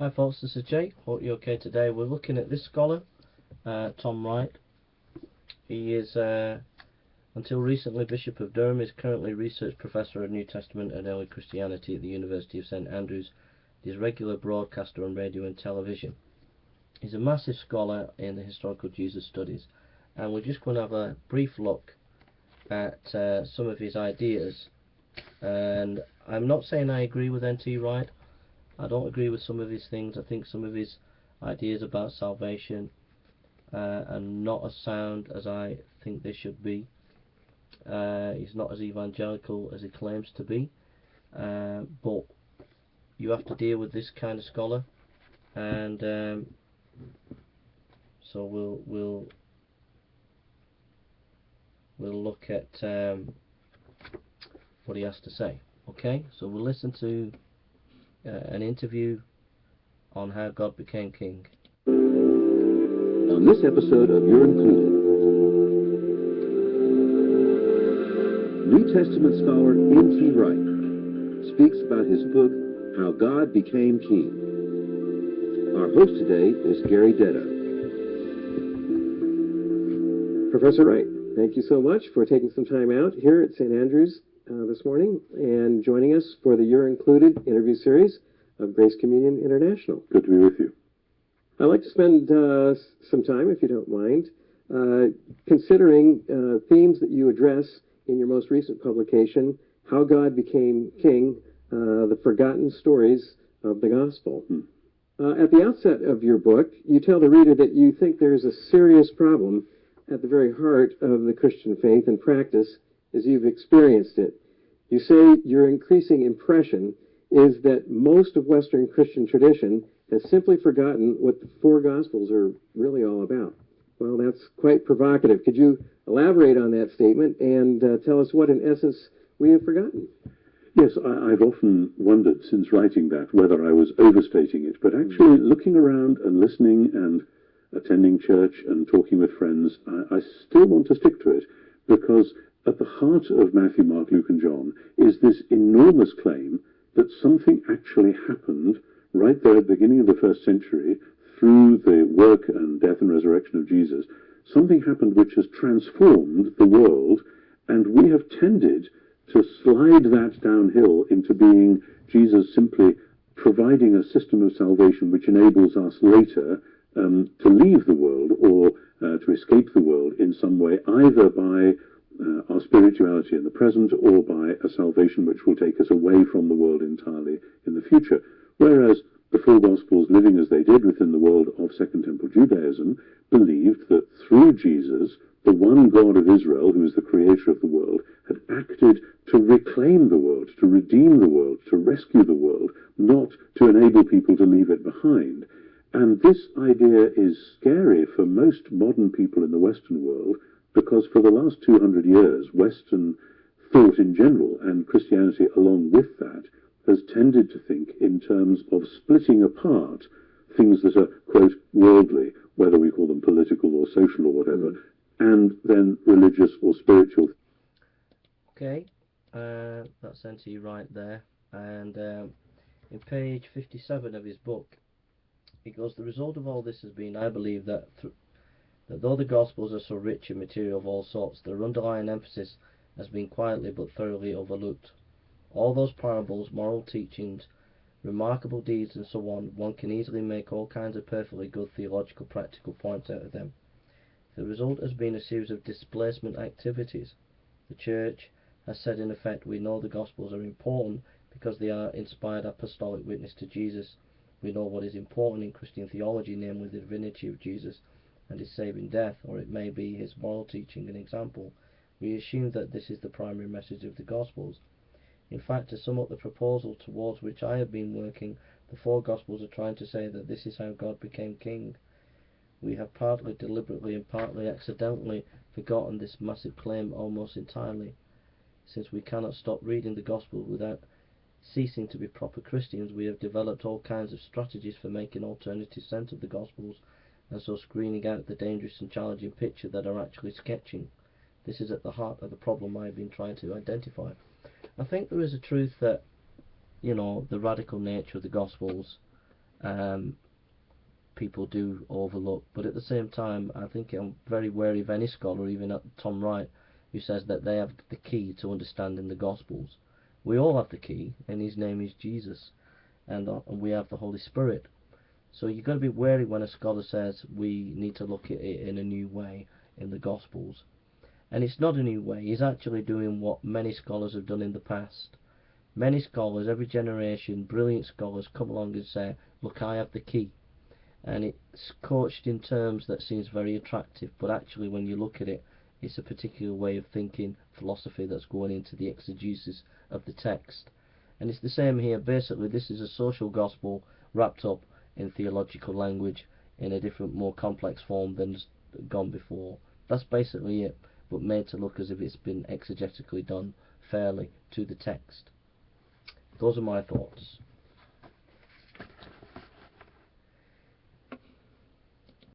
Hi folks, this is Jake. Hope you're okay today. We're looking at this scholar, Tom Wright. He is, until recently, Bishop of Durham. Is currently Research Professor of New Testament and Early Christianity at the University of St Andrews. He's a regular broadcaster on radio and television. He's a massive scholar in the historical Jesus studies, and we're just going to have a brief look at some of his ideas. And I'm not saying I agree with N.T. Wright. I don't agree with some of his things. I think some of his ideas about salvation are not as sound as I think they should be. He's not as evangelical as he claims to be, but you have to deal with this kind of scholar, and so we'll look at what he has to say. Okay, so we'll listen to an interview on how God became king. On this episode of You're Included, New Testament scholar N.T. Wright speaks about his book, How God Became King. Our host today is Gary Detto. Professor Wright, thank you so much for taking some time out here at St. Andrews this morning and joining us for the You're Included interview series of Grace Communion International. Good to be with you. I'd like to spend some time, if you don't mind, considering themes that you address in your most recent publication, How God Became King, The Forgotten Stories of the Gospel. At the outset of your book, you tell the reader that you think there's a serious problem at the very heart of the Christian faith and practice as you've experienced it. You say your increasing impression is that most of Western Christian tradition has simply forgotten what the four Gospels are really all about. Well, that's quite provocative. Could you elaborate on that statement and tell us what, in essence, we have forgotten? Yes, I've often wondered since writing that whether I was overstating it, but actually looking around and listening and attending church and talking with friends, I still want to stick to it, because at the heart of Matthew, Mark, Luke, and John is this enormous claim that something actually happened right there at the beginning of the first century through the work and death and resurrection of Jesus. Something happened which has transformed the world, and we have tended to slide that downhill into being Jesus simply providing a system of salvation which enables us later to leave the world or to escape the world in some way, either by our spirituality in the present or by a salvation which will take us away from the world entirely in the future. Whereas the four Gospels, living as they did within the world of Second Temple Judaism, believed that through Jesus, the one God of Israel, who is the creator of the world, had acted to reclaim the world, to redeem the world, to rescue the world, not to enable people to leave it behind. And this idea is scary for most modern people in the Western world, because for the last 200 years, Western thought in general, and Christianity along with that, has tended to think in terms of splitting apart things that are, quote, worldly, whether we call them political or social or whatever, and then religious or spiritual. Okay, that's N.T. Wright there, and in page 57 of his book, he goes, the result of all this has been, I believe, that though the Gospels are so rich in material of all sorts, their underlying emphasis has been quietly but thoroughly overlooked. All those parables, moral teachings, remarkable deeds, and so on, one can easily make all kinds of perfectly good theological practical points out of them. The result has been a series of displacement activities. The Church has said, in effect, we know the Gospels are important because they are inspired apostolic witness to Jesus. We know what is important in Christian theology, namely the divinity of Jesus and his saving death, or it may be his moral teaching and example. We assume that this is the primary message of the Gospels. In fact, to sum up the proposal towards which I have been working, the four Gospels are trying to say that this is how God became king. We have partly deliberately and partly accidentally forgotten this massive claim almost entirely. Since we cannot stop reading the Gospel without ceasing to be proper Christians, we have developed all kinds of strategies for making alternative sense of the Gospels, and so screening out the dangerous and challenging picture that are actually sketching. This is at the heart of the problem I have been trying to identify. I think there is a truth that, the radical nature of the Gospels people do overlook. But at the same time, I think I'm very wary of any scholar, even Tom Wright, who says that they have the key to understanding the Gospels. We all have the key, and his name is Jesus, and we have the Holy Spirit. So you've got to be wary when a scholar says we need to look at it in a new way in the Gospels. And it's not a new way. He's actually doing what many scholars have done in the past. Many scholars, every generation, brilliant scholars, come along and say, look, I have the key. And it's couched in terms that seems very attractive, but actually when you look at it, it's a particular way of thinking, philosophy that's going into the exegesis of the text. And it's the same here. Basically, this is a social gospel wrapped up in theological language in a different, more complex form than's gone before. That's basically it, but made to look as if it's been exegetically done fairly to the text. Those are my thoughts.